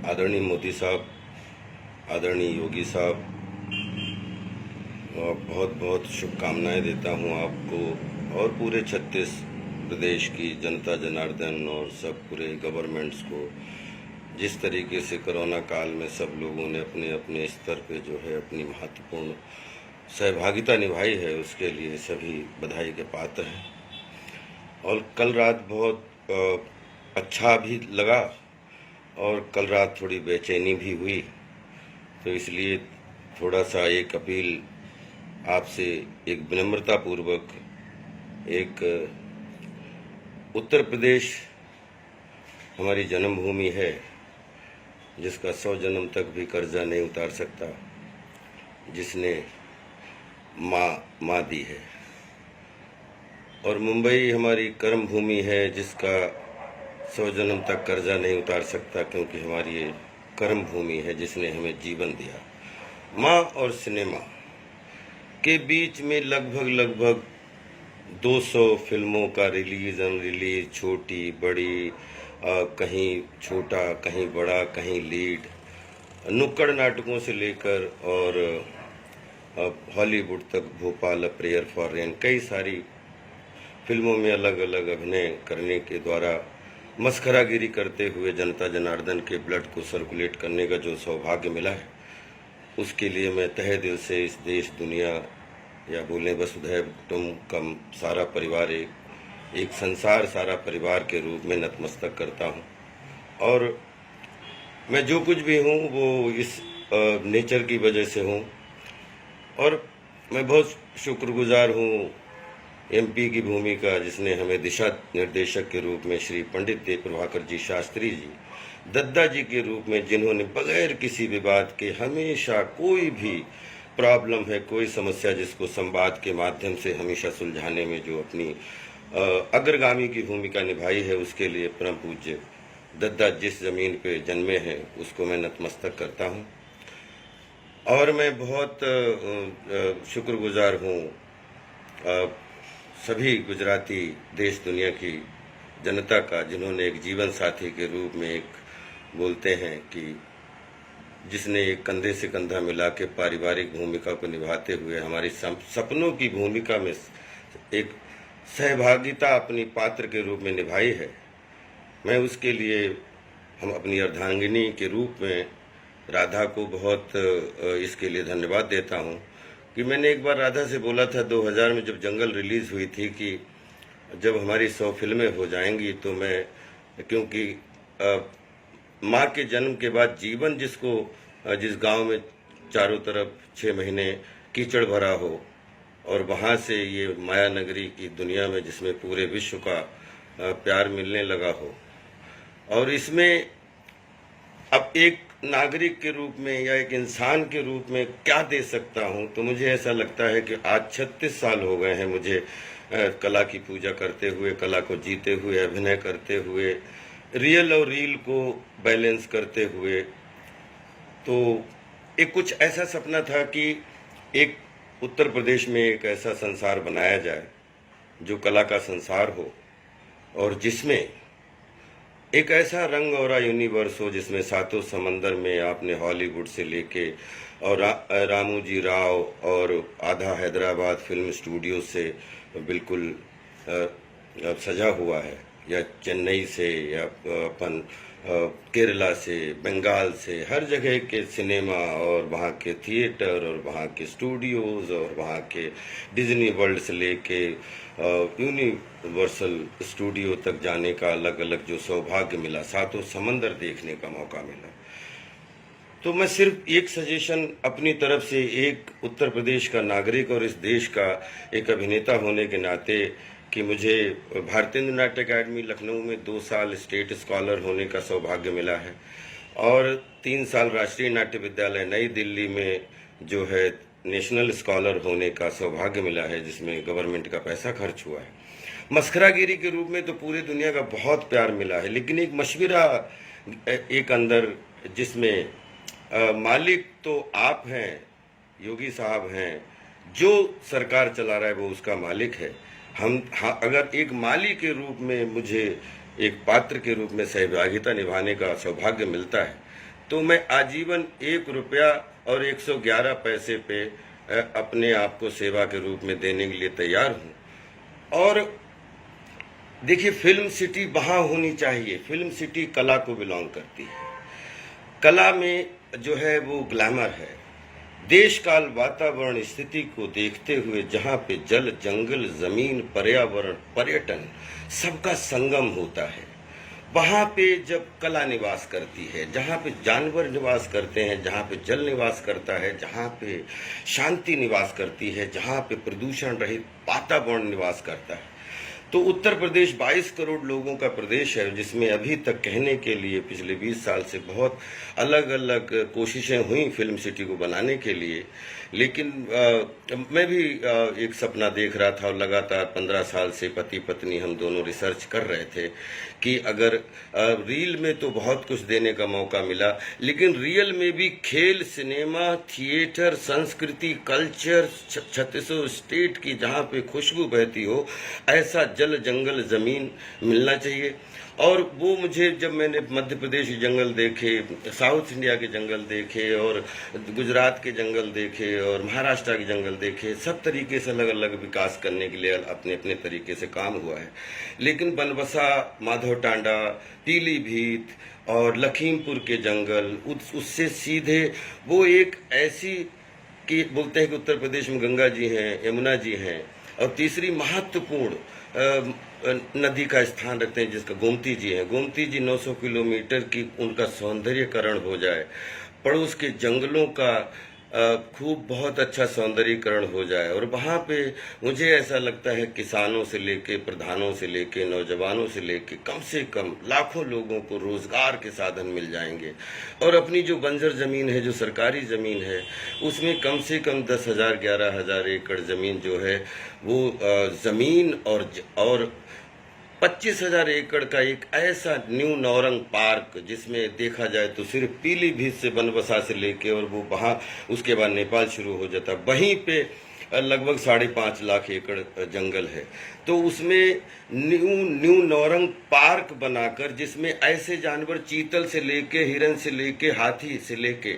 आदरणीय मोदी साहब, आदरणीय योगी साहब, बहुत बहुत शुभकामनाएं देता हूं आपको और पूरे छत्तीस प्रदेश की जनता जनार्दन और सब पूरे गवर्नमेंट्स को। जिस तरीके से कोरोना काल में सब लोगों ने अपने अपने स्तर पे जो है अपनी महत्वपूर्ण सहभागिता निभाई है, उसके लिए सभी बधाई के पात्र हैं। और कल रात बहुत अच्छा भी लगा और कल रात थोड़ी बेचैनी भी हुई, तो इसलिए थोड़ा सा एक अपील आपसे, एक विनम्रता पूर्वक, एक उत्तर प्रदेश हमारी जन्मभूमि है जिसका 100 जन्म तक भी कर्जा नहीं उतार सकता, जिसने माँ दी है। और मुंबई हमारी कर्म भूमि है जिसका 100 जन्म तक कर्जा नहीं उतार सकता, क्योंकि हमारी ये कर्म भूमि है जिसने हमें जीवन दिया। माँ और सिनेमा के बीच में लगभग 200 फिल्मों का रिलीज, छोटी बड़ी, कहीं छोटा कहीं बड़ा कहीं लीड, नुक्कड़ नाटकों से लेकर और हॉलीवुड तक, भोपाल, प्रेयर फॉर रेन, कई सारी फिल्मों में अलग अलग अभिनय करने के द्वारा मस्खरागिरी करते हुए जनता जनार्दन के ब्लड को सर्कुलेट करने का जो सौभाग्य मिला है, उसके लिए मैं तहे दिल से इस देश दुनिया, या बोलें वसुधैव कुटुंबकम, सारा परिवार, एक संसार, सारा परिवार के रूप में नतमस्तक करता हूँ। और मैं जो कुछ भी हूँ वो इस नेचर की वजह से हूँ। और मैं बहुत शुक्रगुजार हूँ एमपी की भूमिका, जिसने हमें दिशा निर्देशक के रूप में श्री पंडित देव प्रभाकर जी शास्त्री जी, दद्दा जी के रूप में, जिन्होंने बगैर किसी विवाद के हमेशा कोई भी प्रॉब्लम है, कोई समस्या, जिसको संवाद के माध्यम से हमेशा सुलझाने में जो अपनी अग्रगामी की भूमिका निभाई है, उसके लिए परम पूज्य दद्दा जिस जमीन पे जन्मे हैं उसको मैं नतमस्तक करता हूँ। और मैं बहुत शुक्रगुजार हूँ सभी गुजराती देश दुनिया की जनता का, जिन्होंने एक जीवन साथी के रूप में, एक बोलते हैं कि जिसने एक कंधे से कंधा मिला के पारिवारिक भूमिका को निभाते हुए हमारी सपनों की भूमिका में एक सहभागिता अपनी पात्र के रूप में निभाई है। मैं उसके लिए हम अपनी अर्धांगिनी के रूप में राधा को बहुत इसके लिए धन्यवाद देता हूँ कि मैंने एक बार राधा से बोला था 2000 में, जब जंगल रिलीज हुई थी, कि जब हमारी 100 फिल्में हो जाएंगी तो मैं, क्योंकि माँ के जन्म के बाद जीवन जिस गांव में चारों तरफ 6 महीने कीचड़ भरा हो, और वहाँ से ये माया नगरी की दुनिया में जिसमें पूरे विश्व का प्यार मिलने लगा हो, और इसमें अब एक नागरिक के रूप में या एक इंसान के रूप में क्या दे सकता हूं, तो मुझे ऐसा लगता है कि आज 36 साल हो गए हैं मुझे कला की पूजा करते हुए, कला को जीते हुए, अभिनय करते हुए, रियल और रील को बैलेंस करते हुए। तो एक कुछ ऐसा सपना था कि एक उत्तर प्रदेश में एक ऐसा संसार बनाया जाए जो कला का संसार हो, और जिसमें एक ऐसा रंग और यूनिवर्स हो जिसमें सातों समंदर में आपने हॉलीवुड से लेके और रामोजी राव और आधा हैदराबाद फिल्म स्टूडियो से बिल्कुल सजा हुआ है, या चेन्नई से, या अपन केरला से, बंगाल से, हर जगह के सिनेमा और वहाँ के थिएटर और वहाँ के स्टूडियोज़ और वहाँ के डिज्नी वर्ल्ड से लेके यूनिवर्सल स्टूडियो तक जाने का अलग अलग जो सौभाग्य मिला, सातों समंदर देखने का मौका मिला। तो मैं सिर्फ एक सजेशन अपनी तरफ से, एक उत्तर प्रदेश का नागरिक और इस देश का एक अभिनेता होने के नाते, कि मुझे भारतीय नाट्य अकादमी लखनऊ में 2 साल स्टेट स्कॉलर होने का सौभाग्य मिला है, और 3 साल राष्ट्रीय नाट्य विद्यालय नई दिल्ली में जो है नेशनल स्कॉलर होने का सौभाग्य मिला है, जिसमें गवर्नमेंट का पैसा खर्च हुआ है। मस्खरागिरी के रूप में तो पूरी दुनिया का बहुत प्यार मिला है, लेकिन एक मशवरा एक अंदर, जिसमें मालिक तो आप हैं, योगी साहब हैं, जो सरकार चला रहा है वो उसका मालिक है। अगर एक माली के रूप में मुझे एक पात्र के रूप में सहभागिता निभाने का सौभाग्य मिलता है, तो मैं आजीवन 1 रुपया और 111 पैसे पे अपने आप को सेवा के रूप में देने के लिए तैयार हूँ। और देखिए, फिल्म सिटी वहाँ होनी चाहिए। फिल्म सिटी कला को बिलोंग करती है। कला में जो है वो ग्लैमर है। देश काल वातावरण स्थिति को देखते हुए जहाँ पे जल जंगल जमीन पर्यावरण पर्यटन सबका संगम होता है, वहाँ पे जब कला निवास करती है, जहाँ पे जानवर निवास करते हैं, जहाँ पे जल निवास करता है, जहाँ पे शांति निवास करती है, जहाँ पे प्रदूषण रहित वातावरण निवास करता है, तो उत्तर प्रदेश 22 करोड़ लोगों का प्रदेश है, जिसमें अभी तक कहने के लिए पिछले 20 साल से बहुत अलग अलग कोशिशें हुई फिल्म सिटी को बनाने के लिए। लेकिन मैं भी एक सपना देख रहा था और लगातार 15 साल से पति पत्नी हम दोनों रिसर्च कर रहे थे कि अगर रील में तो बहुत कुछ देने का मौका मिला, लेकिन रियल में भी खेल, सिनेमा, थिएटर, संस्कृति, कल्चर, 36 स्टेट की जहाँ पे खुशबू बहती हो, ऐसा जल जंगल जमीन मिलना चाहिए। और वो मुझे, जब मैंने मध्य प्रदेश के जंगल देखे, साउथ इंडिया के जंगल देखे और गुजरात के जंगल देखे और महाराष्ट्र के जंगल देखे, सब तरीके से अलग अलग विकास करने के लिए अपने अपने तरीके से काम हुआ है। लेकिन बनबसा, माधव टांडा, पीलीभीत और लखीमपुर के जंगल, उससे सीधे वो एक ऐसी कि बोलते हैं कि उत्तर प्रदेश में गंगा जी हैं, यमुना जी हैं, और तीसरी महत्वपूर्ण नदी का स्थान रखते हैं जिसका गोमती जी है। गोमती जी 900 किलोमीटर की उनका सौंदर्यकरण हो जाए, पड़ोस के जंगलों का खूब बहुत अच्छा सौंदर्यीकरण हो जाए, और वहाँ पे मुझे ऐसा लगता है किसानों से लेके, प्रधानों से लेके, नौजवानों से लेके कम से कम लाखों लोगों को रोजगार के साधन मिल जाएंगे। और अपनी जो बंजर जमीन है, जो सरकारी जमीन है, उसमें कम से कम 10,000 11,000 एकड़ जमीन जो है वो जमीन और 25,000 एकड़ का एक ऐसा न्यू नौरंग पार्क, जिसमें देखा जाए तो सिर्फ पीलीभीत से बनबसा से लेके और वो वहाँ उसके बाद नेपाल शुरू हो जाता, वहीं पे लगभग 5.5 लाख एकड़ जंगल है। तो उसमें न्यू नौरंग पार्क बनाकर, जिसमें ऐसे जानवर, चीतल से लेके, हिरन से लेके, हाथी से लेके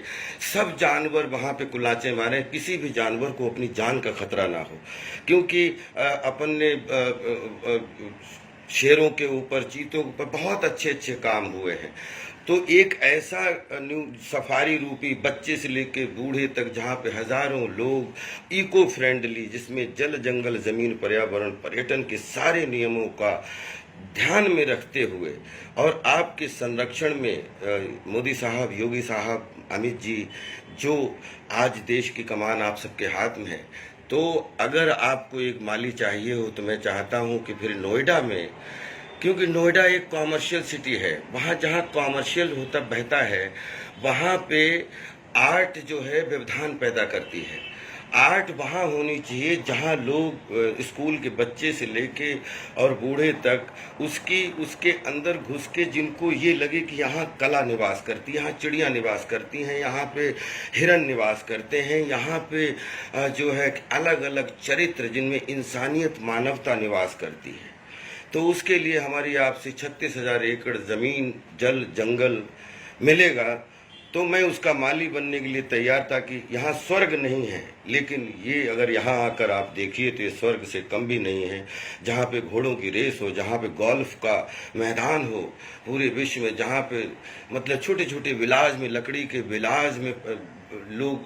सब जानवर वहाँ पे कुलाचे मारे, किसी भी जानवर को अपनी जान का खतरा ना हो। क्योंकि अपन ने शेरों के ऊपर, चीतों के ऊपर बहुत अच्छे अच्छे काम हुए हैं। तो एक ऐसा न्यू सफारी रूपी, बच्चे से लेके बूढ़े तक, जहाँ पे हजारों लोग इको फ्रेंडली, जिसमें जल जंगल जमीन पर्यावरण पर्यटन के सारे नियमों का ध्यान में रखते हुए और आपके संरक्षण में मोदी साहब, योगी साहब, अमित जी, जो आज देश की कमान आप सबके हाथ में है, तो अगर आपको एक माली चाहिए हो तो मैं चाहता हूं कि फिर नोएडा में, क्योंकि नोएडा एक कॉमर्शियल सिटी है, वहाँ जहाँ कॉमर्शियल होता बहता है, वहाँ पे आर्ट जो है व्यवधान पैदा करती है। आर्ट वहाँ होनी चाहिए जहाँ लोग, स्कूल के बच्चे से लेके और बूढ़े तक, उसके अंदर घुस के जिनको ये लगे कि यहाँ कला निवास करती है, यहाँ चिड़िया निवास करती हैं, यहाँ पे हिरन निवास करते हैं, यहाँ पे जो है अलग अलग चरित्र जिनमें इंसानियत, मानवता निवास करती है। तो उसके लिए हमारी आपसे 36,000 एकड़ ज़मीन, जल जंगल मिलेगा, तो मैं उसका माली बनने के लिए तैयार था। कि यहाँ स्वर्ग नहीं है, लेकिन ये अगर यहाँ आकर आप देखिए तो ये स्वर्ग से कम भी नहीं है। जहाँ पे घोड़ों की रेस हो, जहाँ पे गोल्फ का मैदान हो पूरे विश्व में, जहाँ पे मतलब छोटे छोटे विलाज में, लकड़ी के विलाज में लोग,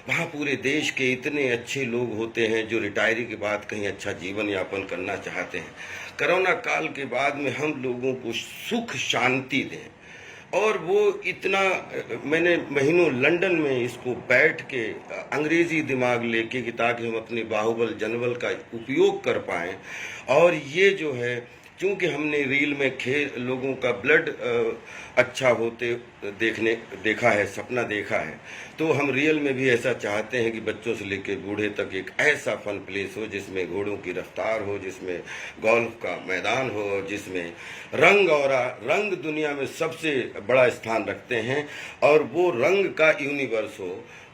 वहाँ पूरे देश के इतने अच्छे लोग होते हैं जो रिटायरी के बाद कहीं अच्छा जीवन यापन करना चाहते हैं। कोरोना काल के बाद में हम लोगों को सुख शांति दें, और वो इतना, मैंने महीनों लंदन में इसको बैठ के अंग्रेजी दिमाग लेके कि ताकि हम अपने बाहुबल जनबल का उपयोग कर पाएं। और ये जो है, क्योंकि हमने रील में लोगों का ब्लड अच्छा होते देखा है, सपना देखा है, तो हम रियल में भी ऐसा चाहते हैं कि बच्चों से लेकर बूढ़े तक एक ऐसा फन प्लेस हो जिसमें घोड़ों की रफ्तार हो, जिसमें गोल्फ का मैदान हो, जिसमें रंग दुनिया में सबसे बड़ा स्थान रखते हैं, और वो रंग का यूनिवर्स हो।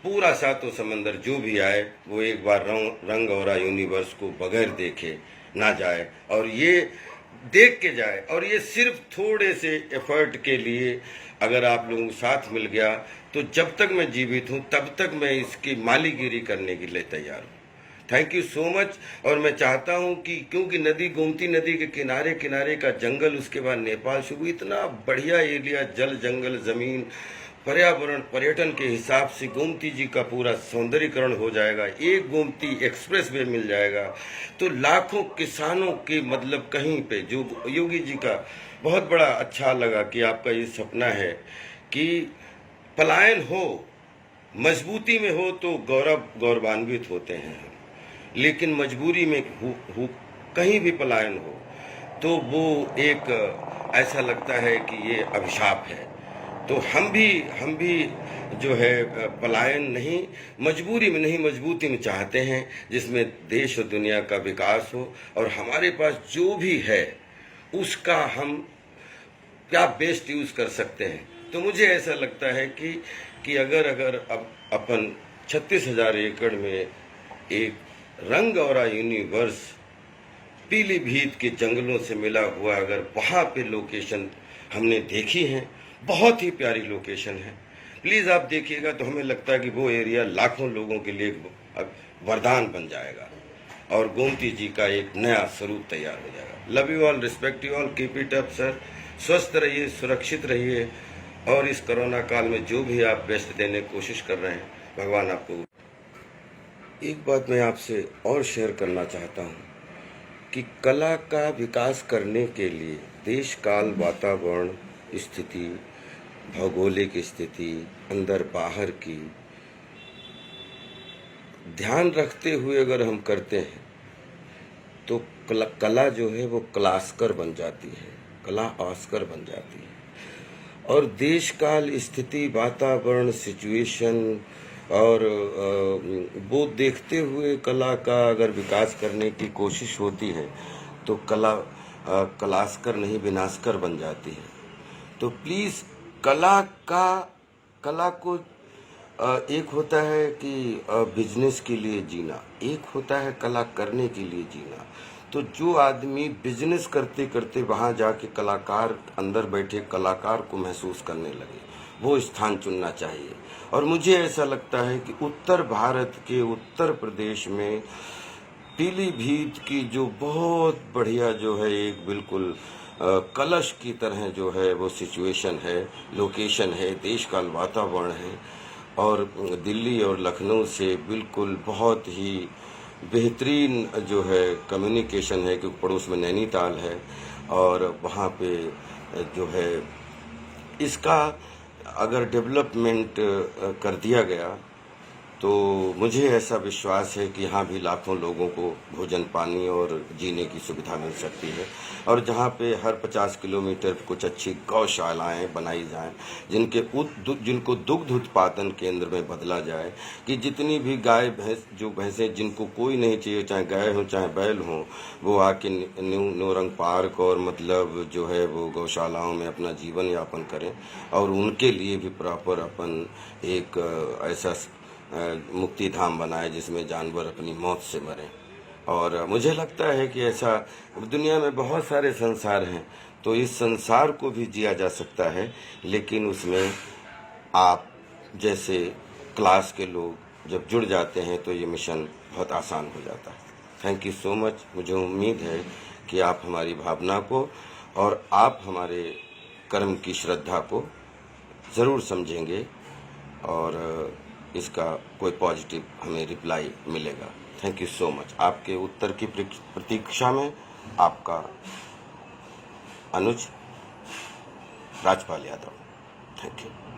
पूरा सातों समंदर जो भी आए वो एक बार रंग और यूनिवर्स को बगैर देखे ना जाए। और ये देख के जाए। और ये सिर्फ थोड़े से एफर्ट के लिए अगर आप लोगों को साथ मिल गया तो जब तक मैं जीवित हूँ तब तक मैं इसकी मालीगिरी करने के लिए तैयार हूँ। Thank you so much. और मैं चाहता हूँ कि क्योंकि नदी, गोमती नदी के किनारे किनारे का जंगल, उसके बाद नेपाल शुरू, इतना बढ़िया एरिया, जल जंगल जमीन, पर्यावरण, पर्यटन के हिसाब से गोमती जी का पूरा सौंदर्यीकरण हो जाएगा। एक गोमती एक्सप्रेस वे मिल जाएगा तो लाखों किसानों के मतलब कहीं पे, जो योगी जी का बहुत बड़ा अच्छा लगा कि आपका ये सपना है कि पलायन हो, मजबूती में हो तो गौरवान्वित होते हैं, लेकिन मजबूरी में कहीं भी पलायन हो तो वो एक ऐसा लगता है कि ये अभिशाप है। तो हम भी जो है पलायन नहीं, मजबूरी में नहीं, मजबूती में चाहते हैं जिसमें देश और दुनिया का विकास हो और हमारे पास जो भी है उसका हम क्या बेस्ट यूज कर सकते हैं। तो मुझे ऐसा लगता है कि अगर अब अपन 36,000 एकड़ में एक रंग और यूनिवर्स पीलीभीत के जंगलों से मिला हुआ, अगर वहाँ पे लोकेशन हमने देखी है, बहुत ही प्यारी लोकेशन है, प्लीज़ आप देखिएगा तो हमें लगता है कि वो एरिया लाखों लोगों के लिए वरदान बन जाएगा और गोमती जी का एक नया स्वरूप तैयार हो जाएगा। Love you all, respect you all, keep it up sir. स्वस्थ रहिए, सुरक्षित रहिए और इस कोरोना काल में जो भी आप बेस्ट देने की कोशिश कर रहे हैं, भगवान आपको। एक बात मैं आपसे और शेयर करना चाहता हूँ कि कला का विकास करने के लिए देश काल, वातावरण, स्थिति, भौगोलिक स्थिति, अंदर बाहर की ध्यान रखते हुए अगर हम करते हैं तो कला जो है वो क्लास्कर बन जाती है, कला ऑस्कर बन जाती है। और देश काल, स्थिति, वातावरण, सिचुएशन और वो देखते हुए कला का अगर विकास करने की कोशिश होती है तो कला क्लास्कर नहीं विनाशकर बन जाती है। तो प्लीज़ कला को एक होता है कि बिजनेस के लिए जीना, एक होता है कला करने के लिए जीना। तो जो आदमी बिजनेस करते करते वहाँ जाके कलाकार, अंदर बैठे कलाकार को महसूस करने लगे, वो स्थान चुनना चाहिए। और मुझे ऐसा लगता है कि उत्तर भारत के उत्तर प्रदेश में पीलीभीत की जो बहुत बढ़िया जो है एक बिल्कुल कलश की तरह जो है वो सिचुएशन है, लोकेशन है, देश काल वातावरण है और दिल्ली और लखनऊ से बिल्कुल बहुत ही बेहतरीन जो है कम्युनिकेशन है, क्योंकि पड़ोस में नैनीताल है और वहाँ पे जो है इसका अगर डेवलपमेंट कर दिया गया तो मुझे ऐसा विश्वास है कि यहाँ भी लाखों लोगों को भोजन, पानी और जीने की सुविधा मिल सकती है। और जहाँ पे हर 50 किलोमीटर कुछ अच्छी गौशालाएँ बनाई जाएं, जिनको दुग्ध उत्पादन केंद्र में बदला जाए, कि जितनी भी गाय भैंस, जो भैंसें जिनको कोई नहीं चाहिए, चाहे गाय हो चाहे बैल हो, वो आके नौरंग पार्क और मतलब जो है वो गौशालाओं में अपना जीवन यापन करें और उनके लिए भी प्रॉपर अपन एक ऐसा मुक्ति धाम बनाए जिसमें जानवर अपनी मौत से मरें। और मुझे लगता है कि ऐसा दुनिया में बहुत सारे संसार हैं, तो इस संसार को भी जिया जा सकता है, लेकिन उसमें आप जैसे क्लास के लोग जब जुड़ जाते हैं तो ये मिशन बहुत आसान हो जाता है। Thank you so much. मुझे उम्मीद है कि आप हमारी भावना को और आप हमारे कर्म की श्रद्धा को ज़रूर समझेंगे और इसका कोई पॉजिटिव हमें रिप्लाई मिलेगा। Thank you so much. आपके उत्तर की प्रतीक्षा में आपका अनुज राजपाल यादव। Thank you.